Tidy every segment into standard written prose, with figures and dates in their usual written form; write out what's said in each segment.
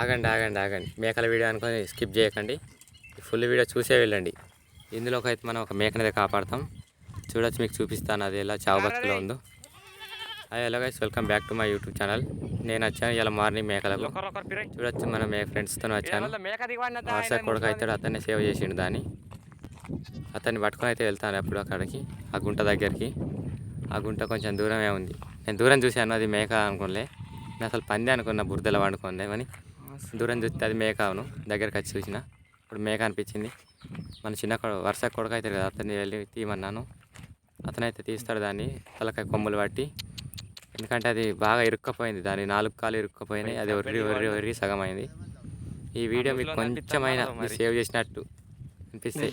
ఆగండి ఆగండి ఆగండి మేకల వీడియో అనుకొని స్కిప్ చేయకండి, ఫుల్ వీడియో చూసే వెళ్ళండి. ఇందులోకి అయితే మనం ఒక మేకనైతే కాపాడతాం. చూడొచ్చు, మీకు చూపిస్తాను అది ఎలా చావు బతుకులో ఉందో. Hi hello guys, welcome back to my YouTube channel. నేను వచ్చాను ఇలా మార్నింగ్ మేకలకు. చూడొచ్చు, మన ఫ్రెండ్స్తో వచ్చాను. వర్ష కొడుకు అవుతాడు, అతన్ని సేవ్ చేసిండు దాన్ని. అతన్ని పట్టుకొని అయితే వెళ్తాను ఎప్పుడు అక్కడికి, ఆ గుంట దగ్గరికి. ఆ గుంట కొంచెం దూరమే ఉంది. నేను దూరం చూశాను, అది మేక అనుకోలే. నేను అసలు పంది అనుకున్న, బురదలో వండుకుంది అని. దూరం చూస్తే అది మేక అవును, దగ్గరికి వచ్చి చూసిన ఇప్పుడు మేక అనిపించింది. మన చిన్న వర్ష కొడుకు అవుతాడు కదా, అతన్ని వెళ్ళి తీయమన్నాను. అతనైతే తీస్తాడు దాన్ని తలకాయ కొమ్ములు పట్టి. ఎందుకంటే అది బాగా ఇరుక్కపోయింది, దాని 4 కాళ్ళు ఇరుక్కపోయినాయి. అది ఒర్రి ఒర్రి ఒర్రి సగం అయింది. ఈ వీడియో మీకు కొంచెమైనా మీరు సేవ్ చేసినట్టు అనిపిస్తే,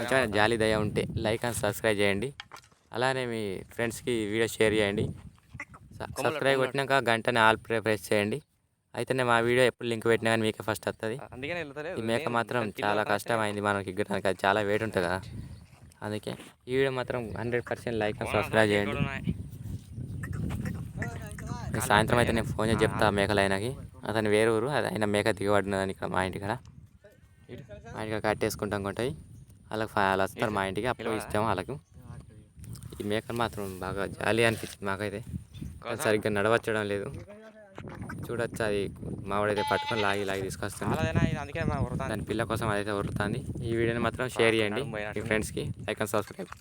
కొంచెం జాలి దయ ఉంటే లైక్ అండ్ సబ్స్క్రైబ్ చేయండి. అలానే మీ ఫ్రెండ్స్కి వీడియో షేర్ చేయండి. సబ్స్క్రైబ్ కొట్టినాక గంటనే ఆల్ ప్రెస్ చేయండి. అయితేనే మా వీడియో ఎప్పుడు లింక్ పెట్టినా కానీ మీకే ఫస్ట్ వస్తుంది. ఈ మేక మాత్రం చాలా కష్టమైంది మనకి ఎగ్గడానికి, అది చాలా వెయిట్ ఉంటుంది కదా. అందుకే ఈ వీడియో మాత్రం 100% లైక్ అండ్ సబ్స్క్రైబ్ చేయండి. సాయంత్రం అయితే నేను ఫోన్ చేసి చెప్తా మేకలు అయినకి. అతను వేరే ఊరు, అది అయినా మేక దిగబడినదని ఇక్కడ మా ఇంటికాడ. మా ఇంటికాడ కట్టేసుకుంటాం కొంటాయి. వాళ్ళు వస్తారు మా ఇంటికి, అప్పుడు ఇస్తాము వాళ్ళకు. ఈ మేకలు మాత్రం బాగా జాలి అనిపించింది మాకైతే. అది సరిగ్గా నడవచ్చడం లేదు. చూడొచ్చు, అది మావాడైతే పట్టుకొని లాగి లాగి తీసుకొస్తుంది. దాని పిల్ల కోసం అదైతే ఉరుతుంది. ఈ వీడియోని మాత్రం షేర్ చేయండి మీ ఫ్రెండ్స్కి, లైక్ అండ్ సబ్స్క్రైబ్.